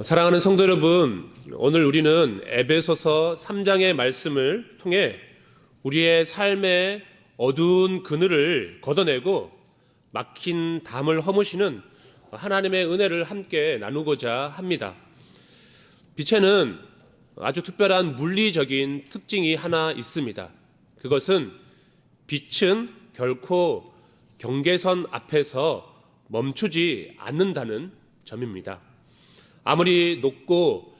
사랑하는 성도 여러분, 오늘 우리는 에베소서 3장의 말씀을 통해 우리의 삶의 어두운 그늘을 걷어내고 막힌 담을 허무시는 하나님의 은혜를 함께 나누고자 합니다. 빛에는 아주 특별한 물리적인 특징이 하나 있습니다. 그것은 빛은 결코 경계선 앞에서 멈추지 않는다는 점입니다. 아무리 높고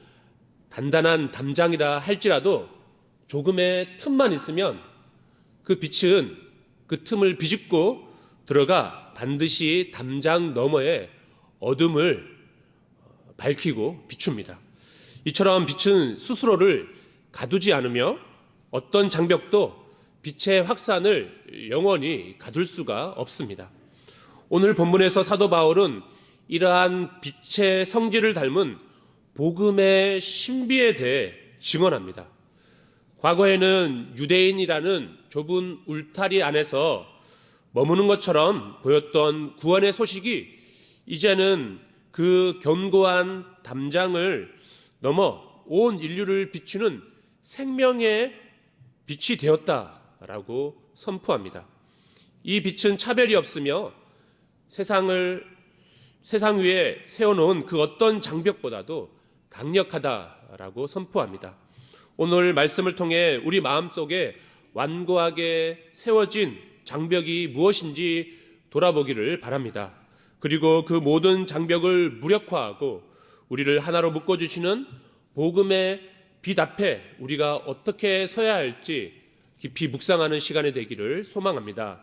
단단한 담장이라 할지라도 조금의 틈만 있으면 그 빛은 그 틈을 비집고 들어가 반드시 담장 너머에 어둠을 밝히고 비춥니다. 이처럼 빛은 스스로를 가두지 않으며 어떤 장벽도 빛의 확산을 영원히 가둘 수가 없습니다. 오늘 본문에서 사도 바울은 이러한 빛의 성질을 닮은 복음의 신비에 대해 증언합니다. 과거에는 유대인이라는 좁은 울타리 안에서 머무는 것처럼 보였던 구원의 소식이 이제는 그 견고한 담장을 넘어 온 인류를 비추는 생명의 빛이 되었다라고 선포합니다. 이 빛은 차별이 없으며 세상 위에 세워놓은 그 어떤 장벽보다도 강력하다라고 선포합니다. 오늘 말씀을 통해 우리 마음속에 완고하게 세워진 장벽이 무엇인지 돌아보기를 바랍니다. 그리고 그 모든 장벽을 무력화하고 우리를 하나로 묶어주시는 복음의 빛 앞에 우리가 어떻게 서야 할지 깊이 묵상하는 시간이 되기를 소망합니다.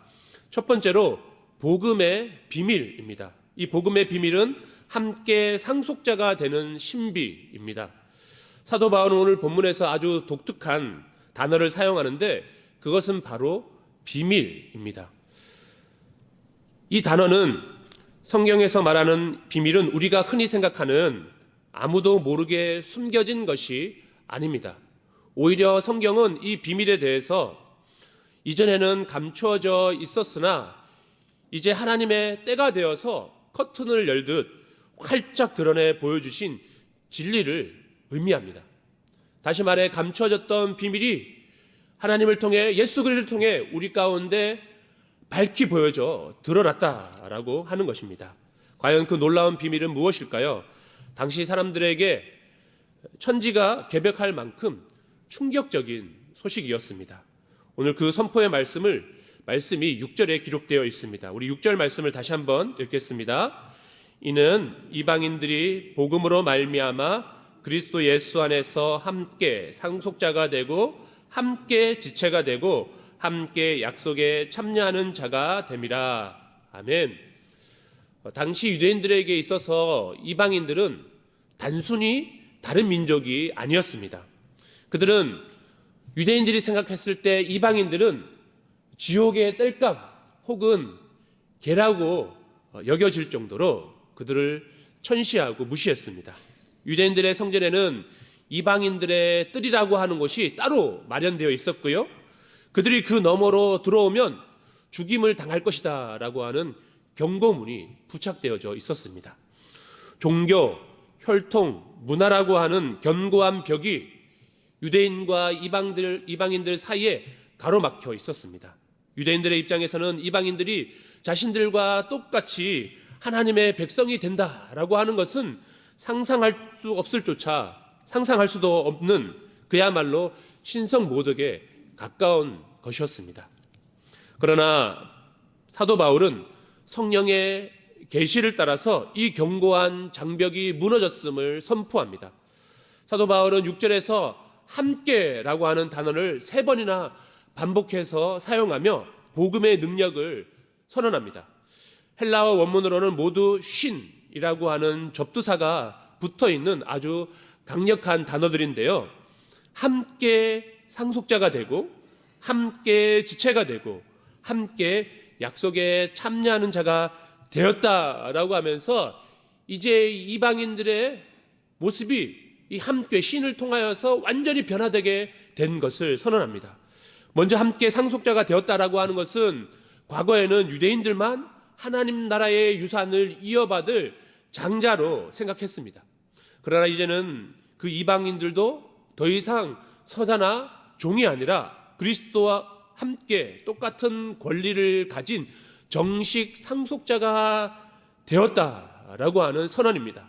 첫 번째로 복음의 비밀입니다. 이 복음의 비밀은 함께 상속자가 되는 신비입니다. 사도 바울은 오늘 본문에서 아주 독특한 단어를 사용하는데 그것은 바로 비밀입니다. 이 단어는 성경에서 말하는 비밀은 우리가 흔히 생각하는 아무도 모르게 숨겨진 것이 아닙니다. 오히려 성경은 이 비밀에 대해서 이전에는 감추어져 있었으나 이제 하나님의 때가 되어서 커튼을 열듯 활짝 드러내 보여주신 진리를 의미합니다. 다시 말해 감추어졌던 비밀이 하나님을 통해 예수 그리스도를 통해 우리 가운데 밝히 보여져 드러났다라고 하는 것입니다. 과연 그 놀라운 비밀은 무엇일까요? 당시 사람들에게 천지가 개벽할 만큼 충격적인 소식이었습니다. 오늘 그 선포의 말씀이 6절에 기록되어 있습니다. 우리 6절 말씀을 다시 한번 읽겠습니다. 이는 이방인들이 복음으로 말미암아 그리스도 예수 안에서 함께 상속자가 되고 함께 지체가 되고 함께 약속에 참여하는 자가 됨이라. 아멘. 당시 유대인들에게 있어서 이방인들은 단순히 다른 민족이 아니었습니다. 그들은 유대인들이 생각했을 때 이방인들은 지옥의 땔감 혹은 개라고 여겨질 정도로 그들을 천시하고 무시했습니다. 유대인들의 성전에는 이방인들의 뜰이라고 하는 곳이 따로 마련되어 있었고요. 그들이 그 너머로 들어오면 죽임을 당할 것이다 라고 하는 경고문이 부착되어져 있었습니다. 종교, 혈통, 문화라고 하는 견고한 벽이 유대인과 이방인들 사이에 가로막혀 있었습니다. 유대인들의 입장에서는 이방인들이 자신들과 똑같이 하나님의 백성이 된다라고 하는 것은 상상할 수도 없는 그야말로 신성모독에 가까운 것이었습니다. 그러나 사도 바울은 성령의 계시를 따라서 이 견고한 장벽이 무너졌음을 선포합니다. 사도 바울은 6절에서 함께라고 하는 단어를 3번이나 반복해서 사용하며 복음의 능력을 선언합니다. 헬라어 원문으로는 모두 쉰이라고 하는 접두사가 붙어있는 아주 강력한 단어들인데요. 함께 상속자가 되고 함께 지체가 되고 함께 약속에 참여하는 자가 되었다라고 하면서 이제 이방인들의 모습이 이 함께 신을 통하여서 완전히 변화되게 된 것을 선언합니다. 먼저 함께 상속자가 되었다라고 하는 것은 과거에는 유대인들만 하나님 나라의 유산을 이어받을 장자로 생각했습니다. 그러나 이제는 그 이방인들도 더 이상 서자나 종이 아니라 그리스도와 함께 똑같은 권리를 가진 정식 상속자가 되었다라고 하는 선언입니다.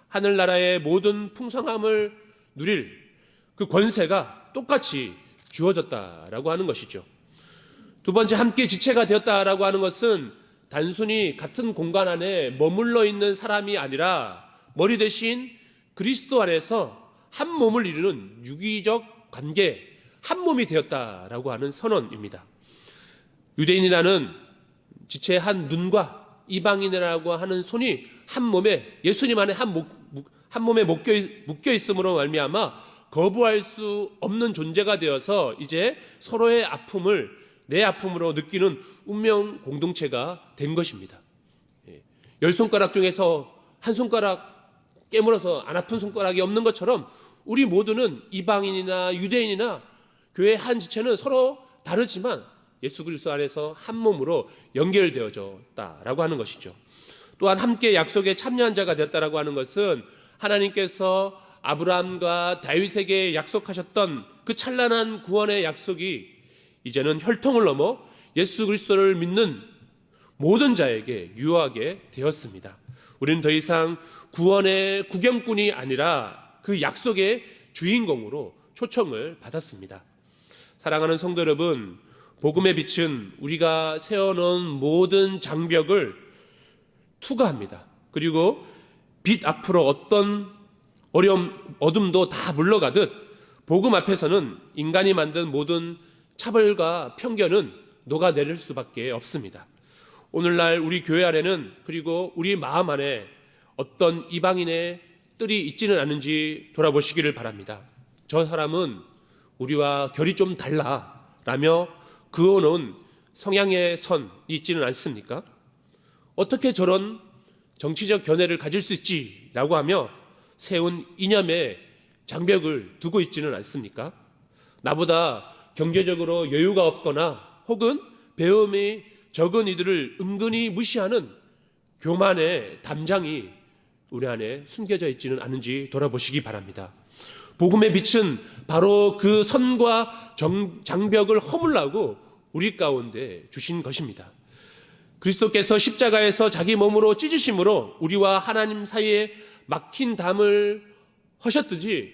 하늘나라의 모든 풍성함을 누릴 그 권세가 똑같이 주어졌다라고 하는 것이죠. 두 번째, 함께 지체가 되었다라고 하는 것은 단순히 같은 공간 안에 머물러 있는 사람이 아니라 머리 대신 그리스도 안에서 한 몸을 이루는 유기적 관계, 한 몸이 되었다라고 하는 선언입니다. 유대인이라는 지체의 한 눈과 이방인이라고 하는 손이 한 몸에, 예수님 안에 한 몸에 묶여 있음으로 말미암아 거부할 수 없는 존재가 되어서 이제 서로의 아픔을 내 아픔으로 느끼는 운명 공동체가 된 것입니다. 10손가락 중에서 한 손가락 깨물어서 안 아픈 손가락이 없는 것처럼 우리 모두는 이방인이나 유대인이나 교회의 한 지체는 서로 다르지만 예수 그리스도 안에서 한 몸으로 연결되어졌다라고 하는 것이죠. 또한 함께 약속에 참여한 자가 되었다라고 하는 것은 하나님께서 아브라함과 다윗에게 약속하셨던 그 찬란한 구원의 약속이 이제는 혈통을 넘어 예수 그리스도를 믿는 모든 자에게 유효하게 되었습니다. 우리는 더 이상 구원의 구경꾼이 아니라 그 약속의 주인공으로 초청을 받았습니다. 사랑하는 성도 여러분, 복음의 빛은 우리가 세워놓은 모든 장벽을 투과합니다. 그리고 빛 앞으로 어떤 어려움, 어둠도 다 물러가듯 복음 앞에서는 인간이 만든 모든 차별과 편견은 녹아내릴 수밖에 없습니다. 오늘날 우리 교회 안에는, 그리고 우리 마음 안에 어떤 이방인의 뜰이 있지는 않은지 돌아보시기를 바랍니다. 저 사람은 우리와 결이 좀 달라 라며 그어놓은 성향의 선이 있지는 않습니까? 어떻게 저런 정치적 견해를 가질 수 있지? 라고 하며 세운 이념의 장벽을 두고 있지는 않습니까? 나보다 경제적으로 여유가 없거나 혹은 배움이 적은 이들을 은근히 무시하는 교만의 담장이 우리 안에 숨겨져 있지는 않은지 돌아보시기 바랍니다. 복음의 빛은 바로 그 선과 장벽을 허물라고 우리 가운데 주신 것입니다. 그리스도께서 십자가에서 자기 몸으로 찢으심으로 우리와 하나님 사이에 막힌 담을 허셨듯이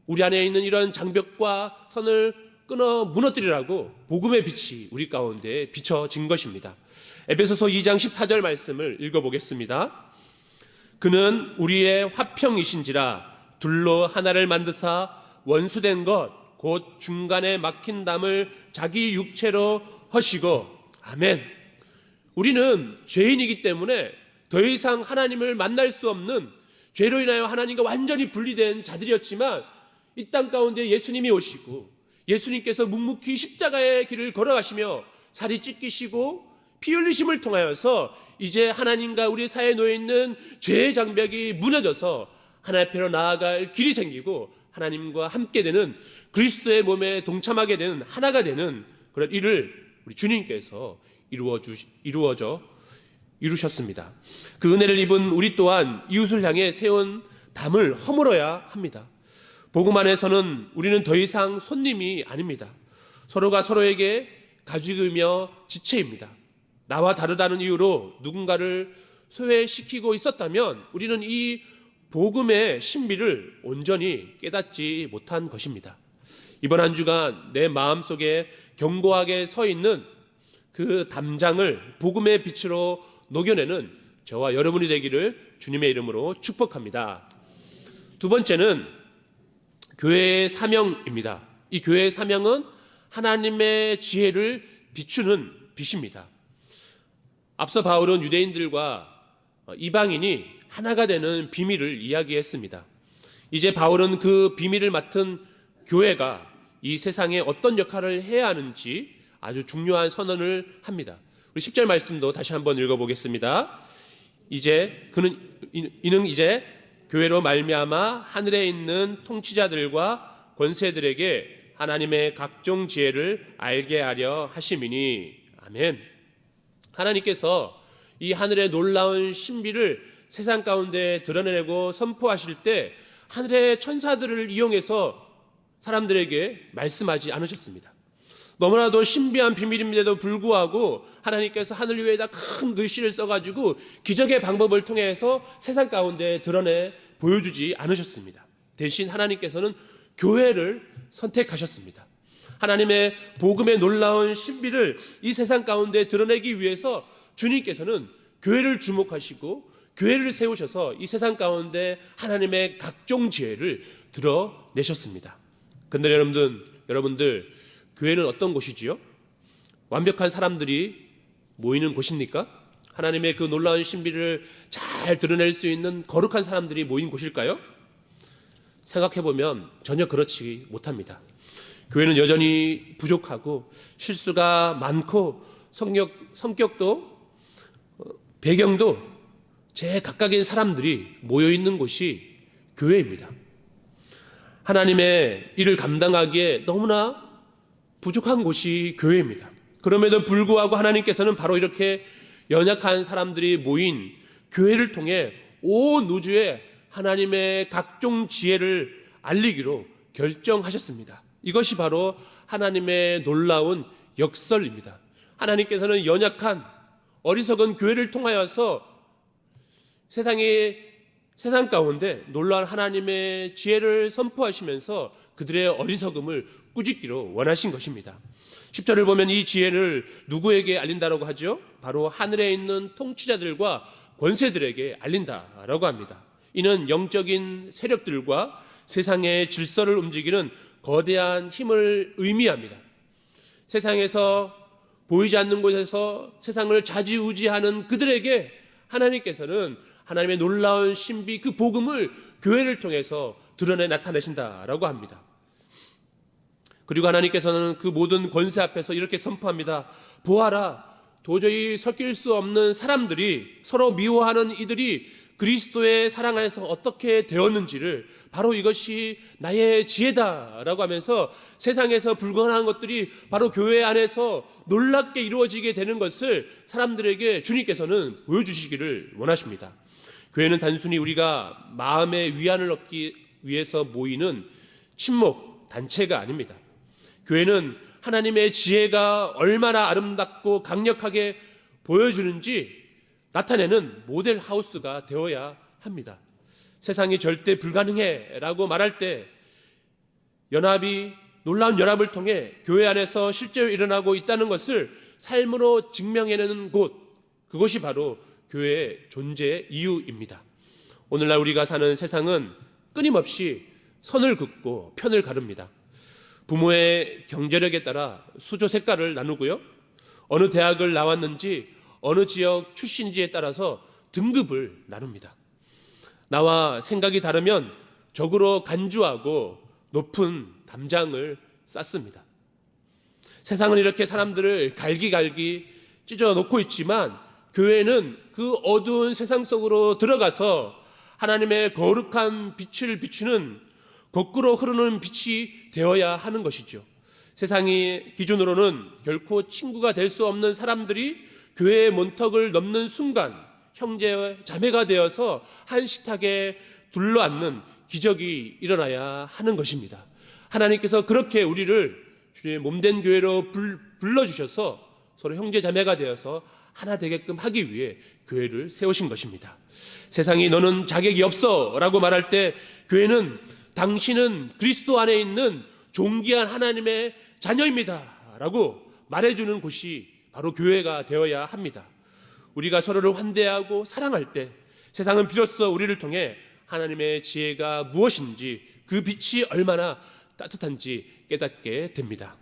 우리 안에 있는 이런 장벽과 선을 끊어 무너뜨리라고 복음의 빛이 우리 가운데 비춰진 것입니다. 에베소서 2장 14절 말씀을 읽어보겠습니다. 그는 우리의 화평이신지라 둘로 하나를 만드사 원수된 것 곧 중간에 막힌 담을 자기 육체로 허시고. 아멘. 우리는 죄인이기 때문에 더 이상 하나님을 만날 수 없는, 죄로 인하여 하나님과 완전히 분리된 자들이었지만 이 땅 가운데 예수님이 오시고 예수님께서 묵묵히 십자가의 길을 걸어가시며 살이 찢기시고 피 흘리심을 통하여서 이제 하나님과 우리 사이에 놓여있는 죄의 장벽이 무너져서 하나님 앞으로 나아갈 길이 생기고 하나님과 함께 되는, 그리스도의 몸에 동참하게 되는, 하나가 되는 그런 일을 우리 주님께서 이루셨습니다. 그 은혜를 입은 우리 또한 이웃을 향해 세운 담을 허물어야 합니다. 복음 안에서는 우리는 더 이상 손님이 아닙니다. 서로가 서로에게 가죽이며 지체입니다. 나와 다르다는 이유로 누군가를 소외시키고 있었다면 우리는 이 복음의 신비를 온전히 깨닫지 못한 것입니다. 이번 한 주간 내 마음속에 견고하게 서 있는 그 담장을 복음의 빛으로 녹여내는 저와 여러분이 되기를 주님의 이름으로 축복합니다. 두 번째는 교회의 사명입니다. 이 교회의 사명은 하나님의 지혜를 비추는 빛입니다. 앞서 바울은 유대인들과 이방인이 하나가 되는 비밀을 이야기했습니다. 이제 바울은 그 비밀을 맡은 교회가 이 세상에 어떤 역할을 해야 하는지 아주 중요한 선언을 합니다. 우리 10절 말씀도 다시 한번 읽어보겠습니다. 이는 이제 교회로 말미암아 하늘에 있는 통치자들과 권세들에게 하나님의 각종 지혜를 알게 하려 하심이니. 아멘. 하나님께서 이 하늘의 놀라운 신비를 세상 가운데 드러내고 선포하실 때 하늘의 천사들을 이용해서 사람들에게 말씀하지 않으셨습니다. 너무나도 신비한 비밀임에도 불구하고 하나님께서 하늘 위에다 큰 글씨를 써가지고 기적의 방법을 통해서 세상 가운데 드러내 보여주지 않으셨습니다. 대신 하나님께서는 교회를 선택하셨습니다. 하나님의 복음의 놀라운 신비를 이 세상 가운데 드러내기 위해서 주님께서는 교회를 주목하시고 교회를 세우셔서 이 세상 가운데 하나님의 각종 지혜를 드러내셨습니다. 근데 여러분들 교회는 어떤 곳이지요? 완벽한 사람들이 모이는 곳입니까? 하나님의 그 놀라운 신비를 잘 드러낼 수 있는 거룩한 사람들이 모인 곳일까요? 생각해보면 전혀 그렇지 못합니다. 교회는 여전히 부족하고 실수가 많고 성격도 배경도 제각각인 사람들이 모여있는 곳이 교회입니다. 하나님의 일을 감당하기에 너무나 부족한 곳이 교회입니다. 그럼에도 불구하고 하나님께서는 바로 이렇게 연약한 사람들이 모인 교회를 통해 온 우주에 하나님의 각종 지혜를 알리기로 결정하셨습니다. 이것이 바로 하나님의 놀라운 역설입니다. 하나님께서는 연약한 어리석은 교회를 통하여서 세상 가운데 놀라운 하나님의 지혜를 선포하시면서 그들의 어리석음을 꾸짖기로 원하신 것입니다. 10절을 보면 이 지혜를 누구에게 알린다라고 하죠? 바로 하늘에 있는 통치자들과 권세들에게 알린다라고 합니다. 이는 영적인 세력들과 세상의 질서를 움직이는 거대한 힘을 의미합니다. 세상에서 보이지 않는 곳에서 세상을 좌지우지하는 그들에게 하나님께서는 하나님의 놀라운 신비 그 복음을 교회를 통해서 드러내 나타내신다라고 합니다. 그리고 하나님께서는 그 모든 권세 앞에서 이렇게 선포합니다. 보아라, 도저히 섞일 수 없는 사람들이 서로 미워하는 이들이 그리스도의 사랑 안에서 어떻게 되었는지를 바로 이것이 나의 지혜다라고 하면서 세상에서 불가능한 것들이 바로 교회 안에서 놀랍게 이루어지게 되는 것을 사람들에게 주님께서는 보여주시기를 원하십니다. 교회는 단순히 우리가 마음의 위안을 얻기 위해서 모이는 친목 단체가 아닙니다. 교회는 하나님의 지혜가 얼마나 아름답고 강력하게 보여주는지 나타내는 모델 하우스가 되어야 합니다. 세상이 절대 불가능해 라고 말할 때 놀라운 연합을 통해 교회 안에서 실제로 일어나고 있다는 것을 삶으로 증명해내는 곳, 그것이 바로 교회의 존재의 이유입니다. 오늘날 우리가 사는 세상은 끊임없이 선을 긋고 편을 가릅니다. 부모의 경제력에 따라 수저 색깔을 나누고요, 어느 대학을 나왔는지 어느 지역 출신지에 따라서 등급을 나눕니다. 나와 생각이 다르면 적으로 간주하고 높은 담장을 쌓습니다. 세상은 이렇게 사람들을 갈기갈기 찢어 놓고 있지만 교회는 그 어두운 세상 속으로 들어가서 하나님의 거룩한 빛을 비추는 거꾸로 흐르는 빛이 되어야 하는 것이죠. 세상이 기준으로는 결코 친구가 될 수 없는 사람들이 교회의 문턱을 넘는 순간 형제 자매가 되어서 한 식탁에 둘러앉는 기적이 일어나야 하는 것입니다. 하나님께서 그렇게 우리를 주님의 몸된 교회로 불러주셔서 서로 형제 자매가 되어서 하나 되게끔 하기 위해 교회를 세우신 것입니다. 세상이 너는 자격이 없어 라고 말할 때 교회는 당신은 그리스도 안에 있는 존귀한 하나님의 자녀입니다 라고 말해주는 곳이 바로 교회가 되어야 합니다. 우리가 서로를 환대하고 사랑할 때 세상은 비로소 우리를 통해 하나님의 지혜가 무엇인지 그 빛이 얼마나 따뜻한지 깨닫게 됩니다.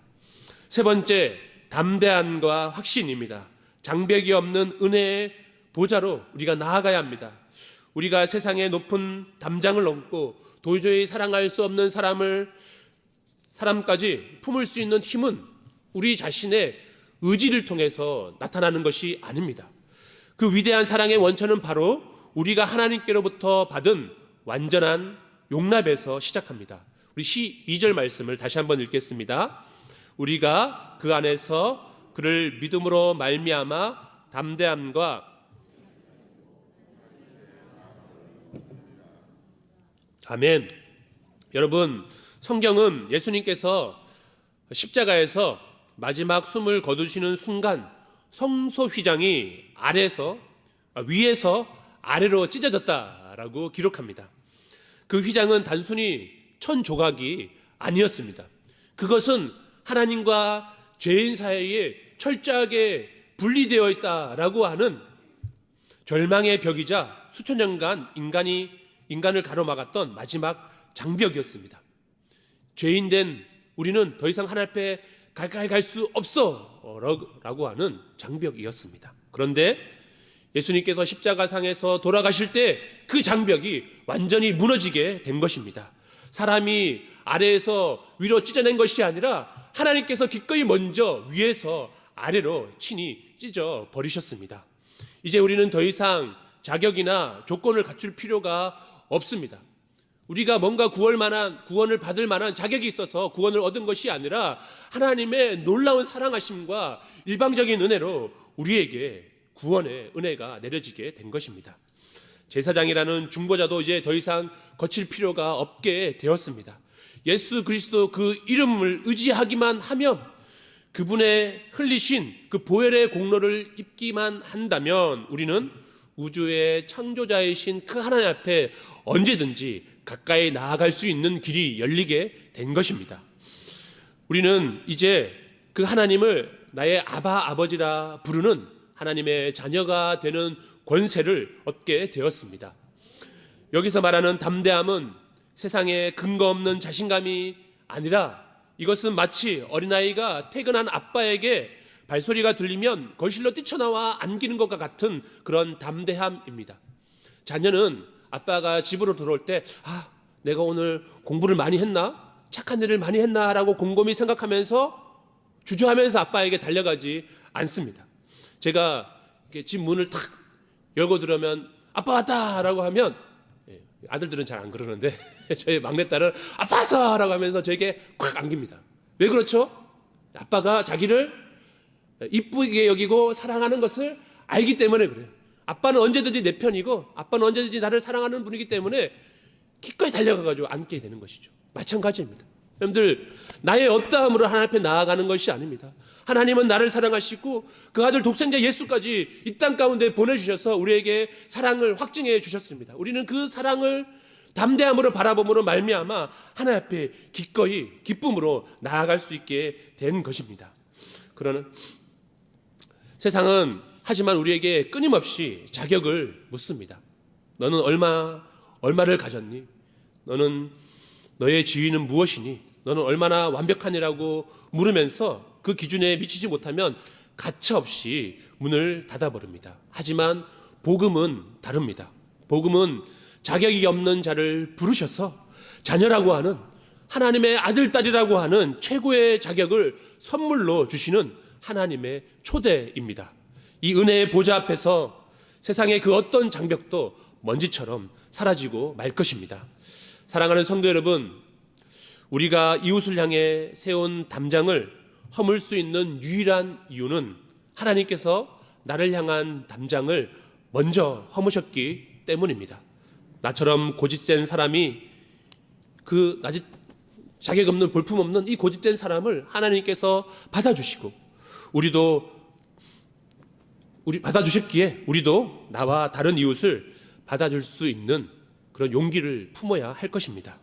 세 번째, 담대함과 확신입니다. 장벽이 없는 은혜의 보좌로 우리가 나아가야 합니다. 우리가 세상의 높은 담장을 넘고 도저히 사랑할 수 없는 사람까지 품을 수 있는 힘은 우리 자신의 의지를 통해서 나타나는 것이 아닙니다. 그 위대한 사랑의 원천은 바로 우리가 하나님께로부터 받은 완전한 용납에서 시작합니다. 우리 2절 말씀을 다시 한번 읽겠습니다. 우리가 그 안에서 그를 믿음으로 말미암아 담대함과 아멘. 여러분, 성경은 예수님께서 십자가에서 마지막 숨을 거두시는 순간 성소 휘장이 위에서 아래로 찢어졌다라고 기록합니다. 그 휘장은 단순히 천 조각이 아니었습니다. 그것은 하나님과 죄인 사이에 철저하게 분리되어 있다라고 하는 절망의 벽이자 수천 년간 인간을 가로막았던 마지막 장벽이었습니다. 죄인된 우리는 더 이상 하나님 앞에 가까이 갈 수 없어 라고 하는 장벽이었습니다. 그런데 예수님께서 십자가상에서 돌아가실 때 그 장벽이 완전히 무너지게 된 것입니다. 사람이 아래에서 위로 찢어낸 것이 아니라 하나님께서 기꺼이 먼저 위에서 아래로 친히 찢어 버리셨습니다. 이제 우리는 더 이상 자격이나 조건을 갖출 필요가 없습니다. 우리가 뭔가 구원을 받을 만한 자격이 있어서 구원을 얻은 것이 아니라 하나님의 놀라운 사랑하심과 일방적인 은혜로 우리에게 구원의 은혜가 내려지게 된 것입니다. 제사장이라는 중보자도 이제 더 이상 거칠 필요가 없게 되었습니다. 예수 그리스도 그 이름을 의지하기만 하면, 그분의 흘리신 그 보혈의 공로를 입기만 한다면 우리는 우주의 창조자이신 그 하나님 앞에 언제든지 가까이 나아갈 수 있는 길이 열리게 된 것입니다. 우리는 이제 그 하나님을 나의 아버지라 부르는 하나님의 자녀가 되는 권세를 얻게 되었습니다. 여기서 말하는 담대함은 세상에 근거 없는 자신감이 아니라 이것은 마치 어린아이가 퇴근한 아빠에게 발소리가 들리면 거실로 뛰쳐나와 안기는 것과 같은 그런 담대함입니다. 자녀는 아빠가 집으로 들어올 때 내가 오늘 공부를 많이 했나? 착한 일을 많이 했나? 라고 곰곰이 생각하면서 주저하면서 아빠에게 달려가지 않습니다. 제가 집 문을 탁 열고 들어오면 아빠 왔다 라고 하면, 아들들은 잘 안 그러는데 저희 막내딸은 아빠 왔어 라고 하면서 저에게 콱 안깁니다. 왜 그렇죠? 아빠가 자기를 이쁘게 여기고 사랑하는 것을 알기 때문에 그래요. 아빠는 언제든지 내 편이고 아빠는 언제든지 나를 사랑하는 분이기 때문에 기꺼이 달려가가지고 안게 되는 것이죠. 마찬가지입니다. 여러분들, 나의 어떠함으로 하나님 앞에 나아가는 것이 아닙니다. 하나님은 나를 사랑하시고 그 아들 독생자 예수까지 이 땅 가운데 보내주셔서 우리에게 사랑을 확증해 주셨습니다. 우리는 그 사랑을 담대함으로 바라봄으로 말미암아 하나님 앞에 기꺼이 기쁨으로 나아갈 수 있게 된 것입니다. 그러나 세상은 하지만 우리에게 끊임없이 자격을 묻습니다. 너는 얼마를 가졌니? 너의 지위는 무엇이니? 너는 얼마나 완벽하니라고 물으면서 그 기준에 미치지 못하면 가차없이 문을 닫아버립니다. 하지만 복음은 다릅니다. 복음은 자격이 없는 자를 부르셔서 자녀라고 하는, 하나님의 아들, 딸이라고 하는 최고의 자격을 선물로 주시는 하나님의 초대입니다. 이 은혜의 보좌 앞에서 세상의 그 어떤 장벽도 먼지처럼 사라지고 말 것입니다. 사랑하는 성도 여러분, 우리가 이웃을 향해 세운 담장을 허물 수 있는 유일한 이유는 하나님께서 나를 향한 담장을 먼저 허무셨기 때문입니다. 나처럼 고집센 사람이 자격 없는 볼품 없는 이 고집된 사람을 하나님께서 받아주시고 받아주셨기에 우리도 나와 다른 이웃을 받아줄 수 있는 그런 용기를 품어야 할 것입니다.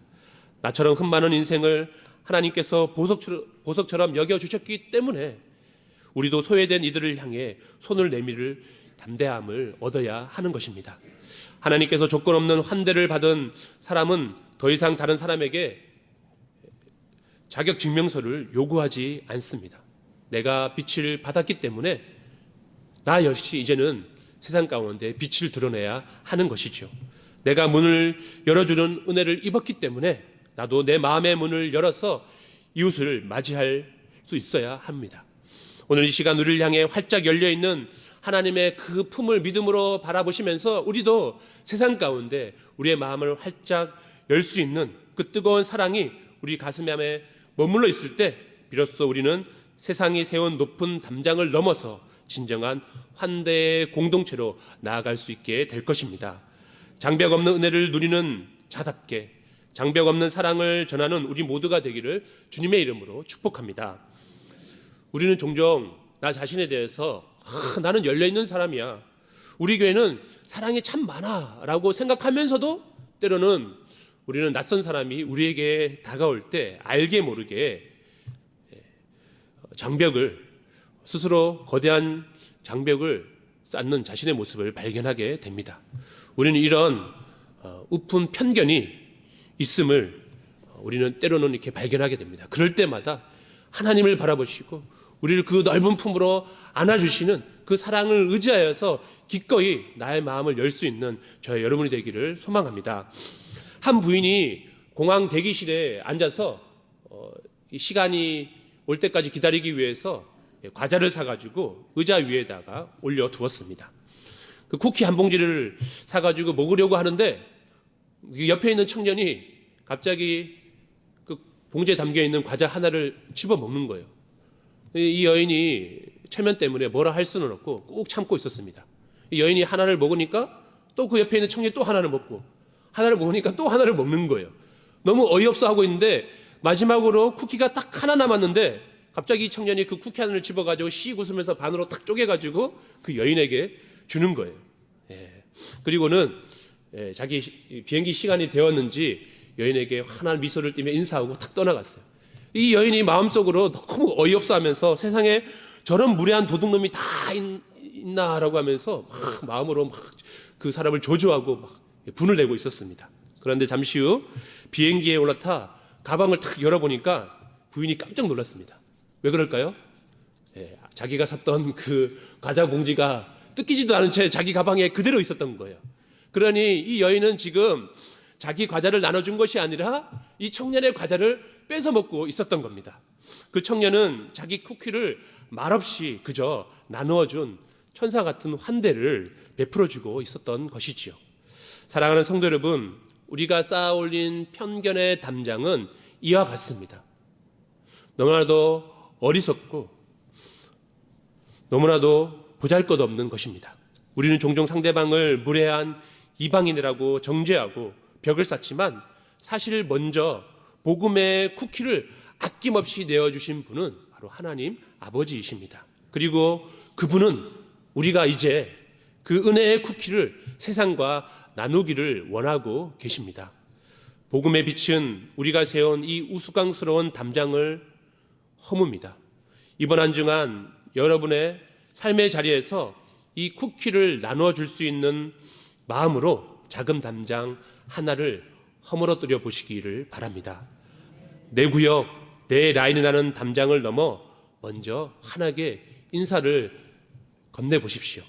나처럼 흠 많은 인생을 하나님께서 보석처럼 여겨주셨기 때문에 우리도 소외된 이들을 향해 손을 내밀을 담대함을 얻어야 하는 것입니다. 하나님께서 조건 없는 환대를 받은 사람은 더 이상 다른 사람에게 자격 증명서를 요구하지 않습니다. 내가 빛을 받았기 때문에 나 역시 이제는 세상 가운데 빛을 드러내야 하는 것이죠. 내가 문을 열어주는 은혜를 입었기 때문에 나도 내 마음의 문을 열어서 이웃을 맞이할 수 있어야 합니다. 오늘 이 시간 우리를 향해 활짝 열려있는 하나님의 그 품을 믿음으로 바라보시면서 우리도 세상 가운데 우리의 마음을 활짝 열 수 있는 그 뜨거운 사랑이 우리 가슴에 머물러 있을 때 비로소 우리는 세상이 세운 높은 담장을 넘어서 진정한 환대의 공동체로 나아갈 수 있게 될 것입니다. 장벽 없는 은혜를 누리는 자답게 장벽 없는 사랑을 전하는 우리 모두가 되기를 주님의 이름으로 축복합니다. 우리는 종종 나 자신에 대해서 나는 열려있는 사람이야, 우리 교회는 사랑이 참 많아 라고 생각하면서도 때로는 우리는 낯선 사람이 우리에게 다가올 때 알게 모르게 장벽을, 스스로 거대한 장벽을 쌓는 자신의 모습을 발견하게 됩니다. 우리는 이런 우픈 편견이 있음을 우리는 때로는 이렇게 발견하게 됩니다. 그럴 때마다 하나님을 바라보시고 우리를 그 넓은 품으로 안아주시는 그 사랑을 의지하여서 기꺼이 나의 마음을 열 수 있는 저의 여러분이 되기를 소망합니다. 한 부인이 공항 대기실에 앉아서 시간이 올 때까지 기다리기 위해서 과자를 사가지고 의자 위에다가 올려두었습니다. 그 쿠키 한 봉지를 사가지고 먹으려고 하는데 옆에 있는 청년이 갑자기 그 봉지에 담겨있는 과자 하나를 집어 먹는 거예요. 이 여인이 체면 때문에 뭐라 할 수는 없고 꾹 참고 있었습니다. 이 여인이 하나를 먹으니까 또 그 옆에 있는 청년이 또 하나를 먹고, 하나를 먹으니까 또 하나를 먹는 거예요. 너무 어이없어 하고 있는데 마지막으로 쿠키가 딱 하나 남았는데 갑자기 이 청년이 그 쿠키 하나를 집어가지고 씩 웃으면서 반으로 탁 쪼개가지고 그 여인에게 주는 거예요. 그리고는 자기 비행기 시간이 되었는지 여인에게 환한 미소를 띠며 인사하고 탁 떠나갔어요. 이 여인이 마음속으로 너무 어이없어 하면서 세상에 저런 무례한 도둑놈이 다 있나라고 하면서 막 마음으로 막 그 사람을 조조하고 막 분을 내고 있었습니다. 그런데 잠시 후 비행기에 올라타 가방을 탁 열어보니까 부인이 깜짝 놀랐습니다. 왜 그럴까요? 자기가 샀던 그 과자 봉지가 뜯기지도 않은 채 자기 가방에 그대로 있었던 거예요. 그러니 이 여인은 지금 자기 과자를 나눠준 것이 아니라 이 청년의 과자를 뺏어 먹고 있었던 겁니다. 그 청년은 자기 쿠키를 말없이 그저 나누어준 천사 같은 환대를 베풀어주고 있었던 것이지요. 사랑하는 성도 여러분, 우리가 쌓아올린 편견의 담장은 이와 같습니다. 너무나도 어리석고 너무나도 보잘것없는 것입니다. 우리는 종종 상대방을 무례한 이방인이라고 정죄하고 벽을 쌓지만 사실 먼저 복음의 쿠키를 아낌없이 내어주신 분은 바로 하나님 아버지이십니다. 그리고 그분은 우리가 이제 그 은혜의 쿠키를 세상과 나누기를 원하고 계십니다. 복음의 빛은 우리가 세운 이 우스꽝스러운 담장을 허뭅니다. 이번 한 주간 여러분의 삶의 자리에서 이 쿠키를 나누어 줄 수 있는 마음으로 작은 담장 하나를 허물어뜨려 보시기를 바랍니다. 내 구역, 내 라인이라는 담장을 넘어 먼저 환하게 인사를 건네보십시오.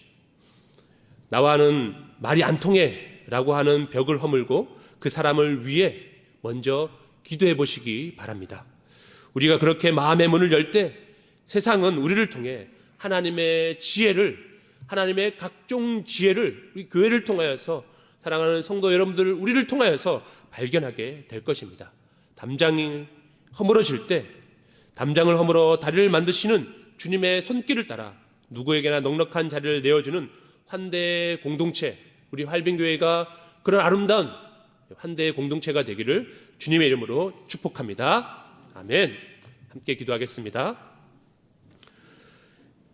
나와는 말이 안 통해 라고 하는 벽을 허물고 그 사람을 위해 먼저 기도해 보시기 바랍니다. 우리가 그렇게 마음의 문을 열 때 세상은 우리를 통해 하나님의 지혜를, 하나님의 각종 지혜를 우리 교회를 통하여서, 사랑하는 성도 여러분들 우리를 통하여서 발견하게 될 것입니다. 담장이 허물어질 때 담장을 허물어 다리를 만드시는 주님의 손길을 따라 누구에게나 넉넉한 자리를 내어주는 환대의 공동체, 우리 활빈교회가 그런 아름다운 환대의 공동체가 되기를 주님의 이름으로 축복합니다. 아멘. 함께 기도하겠습니다.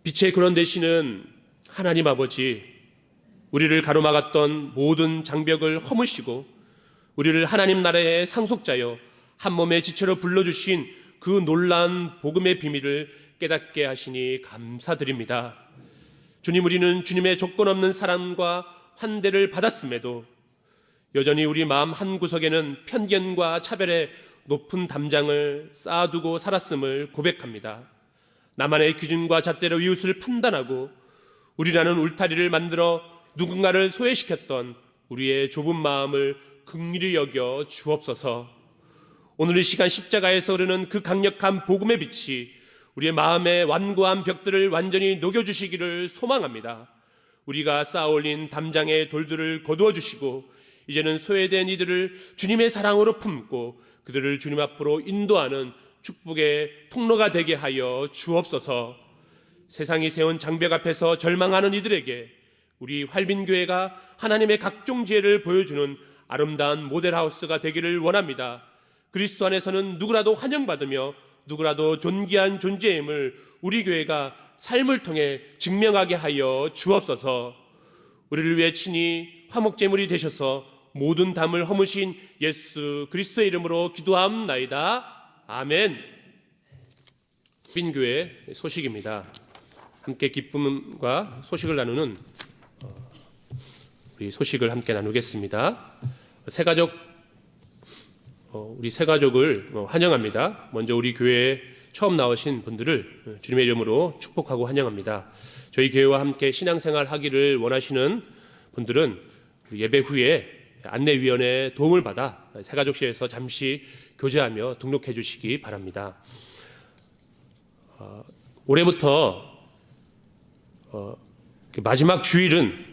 빛의 근원 되시는 하나님 아버지, 우리를 가로막았던 모든 장벽을 허무시고 우리를 하나님 나라의 상속자여 한 몸의 지체로 불러주신 그 놀라운 복음의 비밀을 깨닫게 하시니 감사드립니다. 주님, 우리는 주님의 조건 없는 사랑과 환대를 받았음에도 여전히 우리 마음 한구석에는 편견과 차별의 높은 담장을 쌓아두고 살았음을 고백합니다. 나만의 기준과 잣대로 이웃을 판단하고 우리라는 울타리를 만들어 누군가를 소외시켰던 우리의 좁은 마음을 긍휼히 여겨 주옵소서. 오늘 이 시간 십자가에서 흐르는 그 강력한 복음의 빛이 우리의 마음의 완고한 벽들을 완전히 녹여주시기를 소망합니다. 우리가 쌓아올린 담장의 돌들을 거두어 주시고 이제는 소외된 이들을 주님의 사랑으로 품고 그들을 주님 앞으로 인도하는 축복의 통로가 되게 하여 주옵소서. 세상이 세운 장벽 앞에서 절망하는 이들에게 우리 활빈교회가 하나님의 각종 지혜를 보여주는 아름다운 모델하우스가 되기를 원합니다. 그리스도 안에서는 누구라도 환영받으며 누구라도 존귀한 존재임을 우리 교회가 삶을 통해 증명하게 하여 주옵소서. 우리를 위해 친히 화목제물이 되셔서 모든 담을 허무신 예수 그리스도의 이름으로 기도함나이다. 아멘. 빈교회 소식입니다. 함께 기쁨과 소식을 나누는 우리 소식을 함께 나누겠습니다. 우리 새 가족을 환영합니다. 먼저 우리 교회에 처음 나오신 분들을 주님의 이름으로 축복하고 환영합니다. 저희 교회와 함께 신앙생활 하기를 원하시는 분들은 예배 후에 안내위원회의 도움을 받아 새가족실에서 잠시 교제하며 등록해 주시기 바랍니다. 올해부터 마지막 주일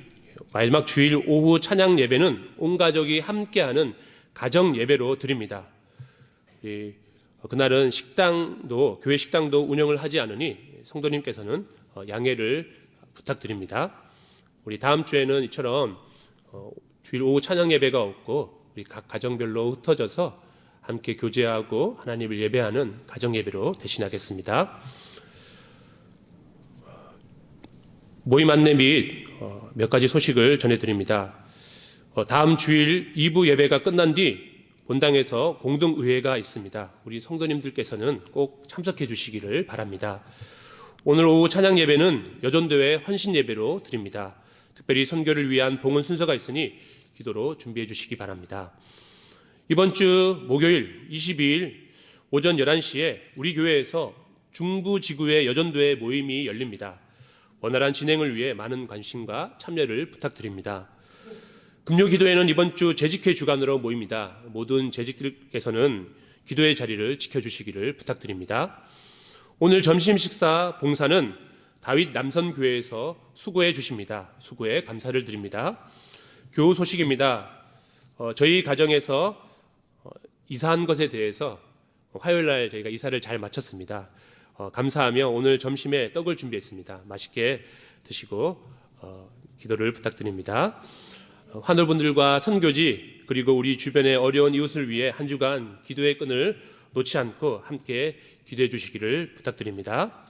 오후 찬양 예배는 온 가족이 함께하는 가정 예배로 드립니다. 그날은 교회 식당도 운영을 하지 않으니 성도님께서는 양해를 부탁드립니다. 우리 다음 주에는 이처럼 주일 오후 찬양 예배가 없고 우리 각 가정별로 흩어져서 함께 교제하고 하나님을 예배하는 가정 예배로 대신하겠습니다. 모임 안내 및 몇 가지 소식을 전해드립니다. 다음 주일 2부 예배가 끝난 뒤 본당에서 공동의회가 있습니다. 우리 성도님들께서는 꼭 참석해 주시기를 바랍니다. 오늘 오후 찬양 예배는 여전도회 헌신 예배로 드립니다. 특별히 선교를 위한 봉헌 순서가 있으니 기도로 준비해 주시기 바랍니다. 이번 주 목요일 22일 오전 11시에 우리 교회에서 중부지구의 여전도회 모임이 열립니다. 원활한 진행을 위해 많은 관심과 참여를 부탁드립니다. 금요기도회는 이번 주 재직회 주간으로 모입니다. 모든 재직들께서는 기도의 자리를 지켜주시기를 부탁드립니다. 오늘 점심 식사 봉사는 다윗 남선교회에서 수고해 주십니다. 수고에 감사를 드립니다. 교우 소식입니다. 저희 가정에서 이사한 것에 대해서 화요일 날 저희가 이사를 잘 마쳤습니다. 감사하며 오늘 점심에 떡을 준비했습니다. 맛있게 드시고 기도를 부탁드립니다. 환우분들과 선교지 그리고 우리 주변의 어려운 이웃을 위해 한 주간 기도의 끈을 놓지 않고 함께 기도해 주시기를 부탁드립니다.